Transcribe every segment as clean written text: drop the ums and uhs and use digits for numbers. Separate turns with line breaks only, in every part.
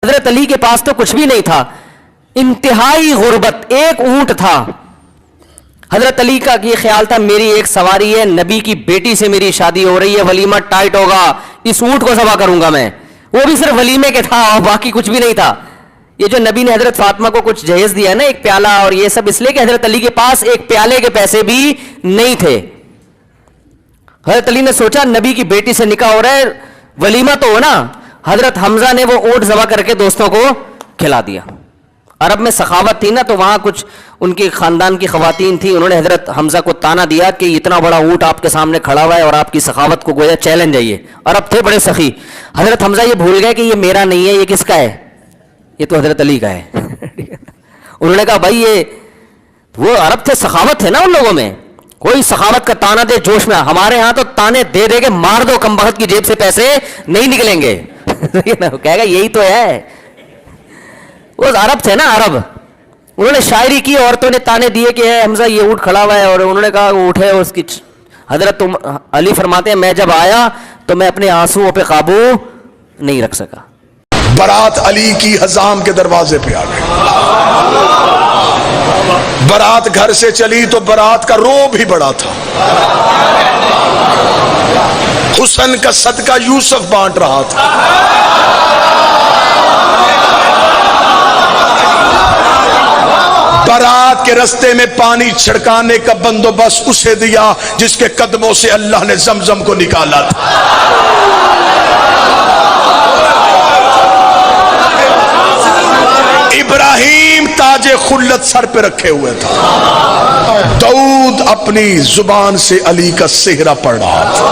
हजरत अली के पास तो कुछ भी नहीं था, इंतहाई गुर्बत, एक ऊंट था। हजरत अली का ये ख्याल था मेरी एक सवारी है, नबी की बेटी से मेरी शादी हो रही है, वलीमा टाइट होगा, इस ऊंट को ज़बह करूंगा मैं। वो भी सिर्फ वलीमे के था और बाकी कुछ भी नहीं था। ये जो नबी ने हजरत फातिमा को कुछ जहेज दिया ना, एक प्याला और ये सब, इसलिए कि हजरत अली के पास एक प्याले के पैसे भी नहीं थे। हजरत अली ने सोचा नबी की बेटी से निकाह हो रहा है, वलीमा तो हो ना। हजरत हमजा ने वो ऊंट ज़बह करके दोस्तों को खिला दिया। अरब में सखावत थी ना, तो वहां कुछ उनके खानदान की खवातीन थी, उन्होंने हजरत हमजा को ताना दिया कि इतना बड़ा ऊंट आपके सामने खड़ा हुआ है और आपकी सखावत को गोया चैलेंज है ये। अरब थे बड़े सखी। हजरत हमजा ये भूल गए कि ये मेरा नहीं है, ये किसका है, ये तो हजरत अली का है। उन्होंने कहा भाई ये वो अरब थे, सखावत है ना उन लोगों में, कोई सखावत का ताना दे जोश में। हमारे यहां तो ताने दे दे के मार दो, कमबख्त की जेब से पैसे नहीं निकलेंगे। कहेगा यही तो है, वो अरब थे ना, अरब। उन्होंने शायरी की, औरतों ने ताने दिए कि हमजा ये ऊंट खड़ा हुआ है, और उन्होंने कहा वो ऊँट है उसकी। हजरत अली फरमाते हैं मैं जब आया तो मैं अपने आंसुओं पे काबू नहीं रख सका।
बारात अली की हजाम के दरवाजे पे आ गई। बारात घर से चली तो बारात का रोब ही बड़ा था। हुस्न का सदका यूसुफ बांट रहा था। बारात के रास्ते में पानी छिड़काने का बंदोबस्त उसे दिया जिसके कदमों से अल्लाह ने जमजम को निकाला था। इब्राहिम ताजे खुल्लत सर पे रखे हुए था। दाऊद अपनी जुबान से अली का सेहरा पढ़ रहा था।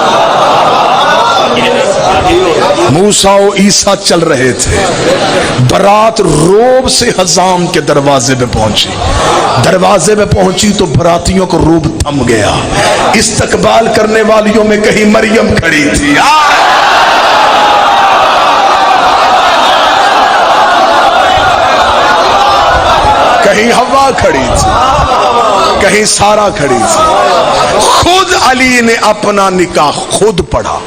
मूसा और ईसा चल रहे थे। बारात रोब से हजाम के दरवाजे पे पहुंची। दरवाजे पे पहुंची तो बरातियों को रोब थम गया। इस्तकबाल करने वालियों में कहीं मरियम खड़ी थी, कहीं हवा खड़ी थी, कहीं सारा खड़ी थी। खुद अली ने अपना निकाह खुद पढ़ा।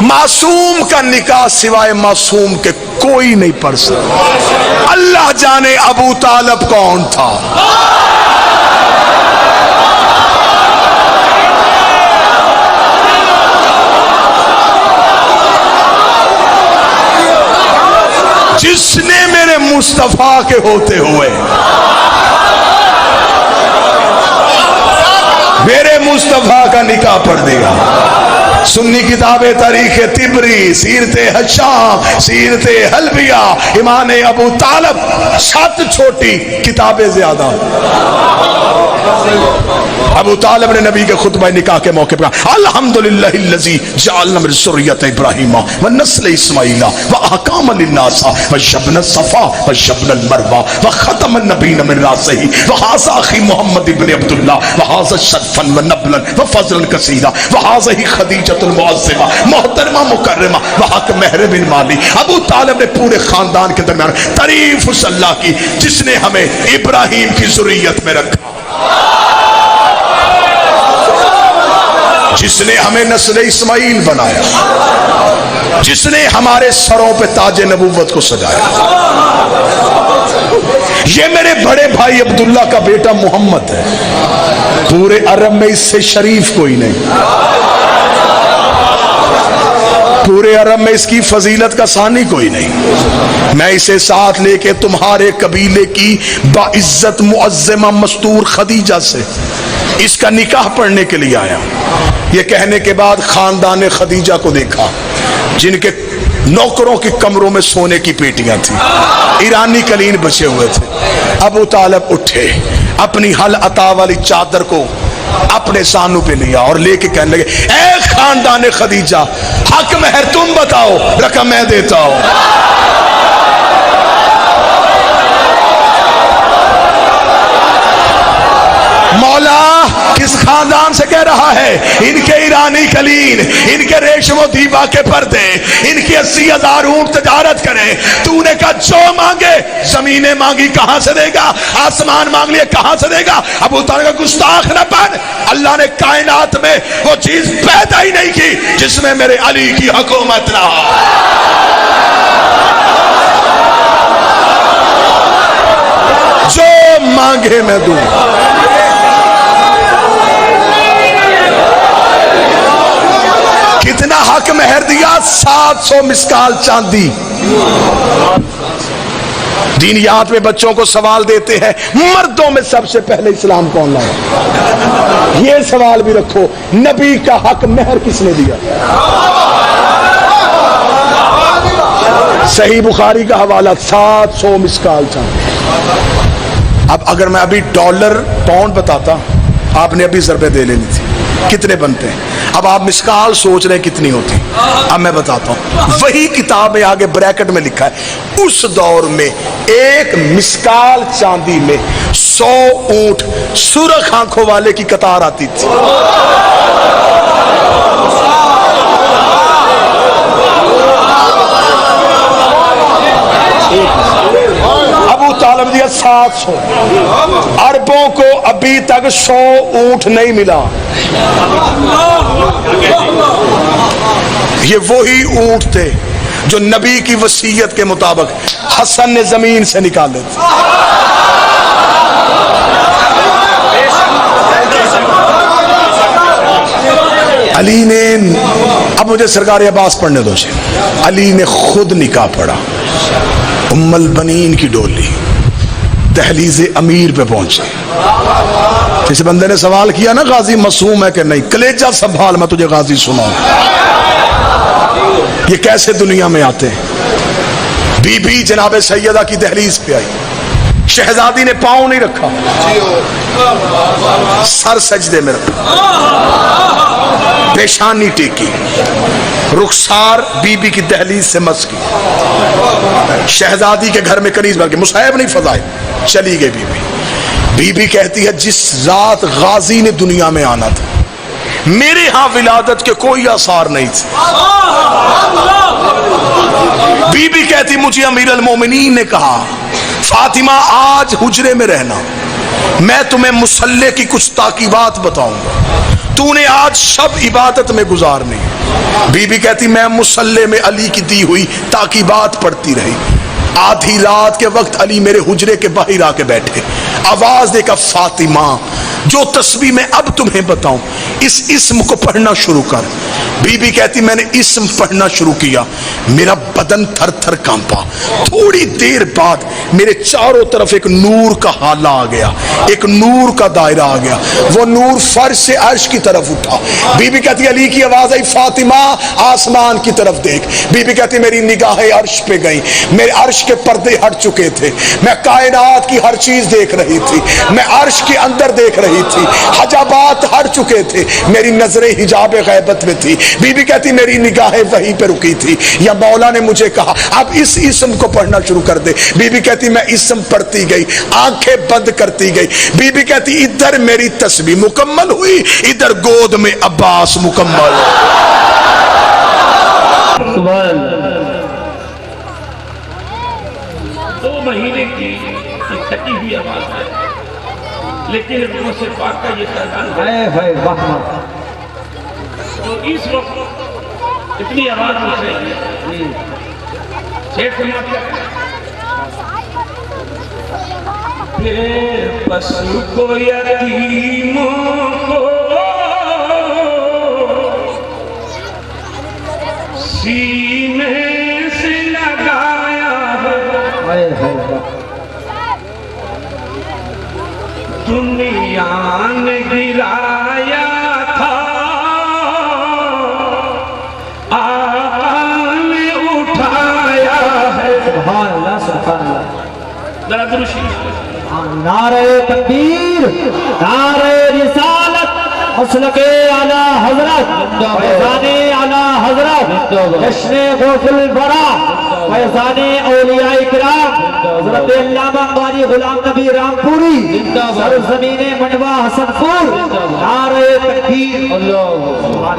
मासूम का निकाह सिवाय मासूम के कोई नहीं पढ़ सकता। अल्लाह जाने अबू तालब कौन था। जिसने मेरे मुस्तफा के होते हुए मेरे मुस्तफा का निकाह पढ़ दिया। सुन्नी किताबें तारीख तिबरी, सीरते हशाम, सीरते हलबिया, इमाने अबू तालब, 7 छोटी किताबें ज्यादा। अबू तालब ने नबी के खुतबा निकाह के मौके पर अल्हम्दुलिल्लाहिल्लज़ी जअलना मिन ज़ुर्रिय्यति इब्राहीम व नस्ल इस्माईला व अहकाम लिन्नास व जबन सफा व जबन मरवा व खतम नबीन मिन रासिही व हाज़ा अखी मोहम्मद इब्न अब्दुल्लाह व हाज़ा शरफन व नबलन व फज़लन कसीरा व हाज़िही खदीजतुल मुअज़्ज़िमा मोहतरमा मुकर्रमा व हक महर बिन माली। अबू तालिब ने पूरे खानदान के दरमियान तारीफ उस अल्लाह की जिसने हमें इब्राहिम की ज़ुर्रियत में रखा, जिसने हमें नस्ल इस्माइल बनाया, जिसने हमारे सरों पे ताजे नबूवत को सजाया। ये मेरे बड़े भाई अब्दुल्ला का बेटा मोहम्मद है। पूरे अरब में इससे शरीफ कोई नहीं, पूरे अरब में इसकी फजीलत का सानी कोई नहीं। मैं इसे साथ लेके तुम्हारे कबीले की बाइज्जत मुअज्जमा मस्तूर खदीजा से इसका निकाह पढ़ने के लिए आया। ये कहने के बाद खानदान खदीजा को देखा जिनके नौकरों के कमरों में सोने की पेटियां थी, ईरानी कलीन बचे हुए थे। अबू तालिब उठे, अपनी हल अता वाली चादर को अपने सानू पे लिया और लेके कहने लगे, ए खानदान खदीजा, हक महर तुम बताओ, रकम मैं देता हूं। मौला किस खानदान से कह रहा है? इनके ईरानी कलीन, इनके रेशमो दीवा के पर्दे, इनकी 80,000 ऊंट तजारत करें। तूने कहा जो मांगे, जमीनें मांगी कहां से देगा, आसमान मांग लिए कहां से देगा। अबू तालिब का गुस्ताख न बन, अल्लाह ने कायनात में वो चीज पैदा ही नहीं की जिसमें मेरे अली की हुकूमत ना हो। मांगे मैं दूं। कितना हक मेहर दिया? 700 मिसकाल चांदी। दीनियात में बच्चों को सवाल देते हैं, मर्दों में सबसे पहले इस्लाम कौन लाया? ये सवाल भी रखो, नबी का हक मेहर किसने दिया? सही बुखारी का हवाला, 700 मिसकाल चांदी। अब अगर मैं अभी डॉलर पाउंड बताता, आपने अभी ज़रबे दे लेनी थी, कितने बनते हैं? अब आप मिसकाल सोच रहे हैं कितनी होती। अब मैं बताता हूं, वही किताब में आगे ब्रैकेट में लिखा है, उस दौर में एक मिसकाल चांदी में 100 ऊंट सुरख आंखों वाले की कतार आती थी। अबू तालिब दिया 700, अरबों को अभी तक 100 ऊंट नहीं मिला। ये वही ऊंट थे जो नबी की वसीयत के मुताबिक हसन ने जमीन से निकाले थे। अली ने, अब मुझे सरकार अब्बास पढ़ने दो, अली ने खुद निकाह पढ़ा। उम्मुल बनीन की डोली दहलीज अमीर पे पहुंचे। इस बंदे ने सवाल किया ना, गाजी मासूम है कि नहीं? कलेजा संभाल, मैं तुझे गाजी सुनाऊं। ये कैसे दुनिया में आते हैं? बीबी जनाब सैयदा की दहलीज पे आई, शहजादी ने पांव नहीं रखा, सर सजदे में रखा, पेशानी टेकी, रुखसार बीबी की दहलीज से मस की, शहजादी के घर में कनीज भर के मुसाहिब नहीं फजाए, चली गई बीबी। बीबी कहती है, जिस रात गाजी ने दुनिया में आना था, मेरे यहां विलादत के कोई आसार नहीं थे। बीबी कहती, मुझे अमीर अल मोमिनीन ने कहा, फातिमा आज हुजरे में रहना, मैं तुम्हें मुसल्ले की कुछ ताकीबात बताऊंगा, तूने आज शब इबादत में गुजारनी। बीबी कहती, मैं मुसल्ले में अली की दी हुई ताकीबात पढ़ती रही। आधी रात के वक्त अली मेरे हुजरे के बाहर आके बैठे, आवाज देकर, फातिमा जो तस्बीह मैं अब तुम्हें बताऊं, इस इस्म को पढ़ना शुरू कर। बीबी कहती, मैंने इस्म पढ़ना शुरू किया, मेरा बदन थर थर कांपा। थोड़ी देर बाद मेरे चारों तरफ एक नूर का हाला आ गया, एक नूर का दायरा आ गया, वो नूर फर्श से अर्श की तरफ उठा। बीबी कहती, अली की आवाज आई, फातिमा आसमान की तरफ देख। बीबी कहती, मेरी निगाहें अर्श पे गई, मेरे अर्श के पर्दे हट चुके थे, मैं कायनात की हर चीज देख रही थी, मैं अर्श के अंदर देख रही थी, हजाबात हट चुके थे, मेरी नजरें हिजाब गैबत में थी। बीबी कहती, मेरी निगाहें वहीं पे रुकी थी, या मौला ने मुझे कहा अब इस इस्म को पढ़ना शुरू कर दे। बीबी कहती, मैं इस्म पढ़ती गई, आंखें बंद करती गई। बीबी कहती, इधर मेरी तस्बीह मुकम्मल हुई, इधर गोद में अब्बास मुकम्मल।
2 महीने की थकी हुई आवाज है, लेकिन से पाक का ये पैगाम है, तो इस वक्त इतनी आवाज मुझसे पशु को यतीमों को सीने से लगाया है, दुनिया ने गिराया था, आपने उठाया है। सुभान अल्लाह, सुभान अल्लाह। जरा दुरूद
नारे तकबीर, नारे रिसालत, मसलके आला हजरत, फैज़ाने आला हजरत, जश्न गौसुल बरा, फैज़ाने औलिया इकराम, हज़रत अल्लामा क़ारी गुलाम नबी रामपुरी, सरज़मीने मंडवा हसनपुर। नारे तकबीर, अल्लाह।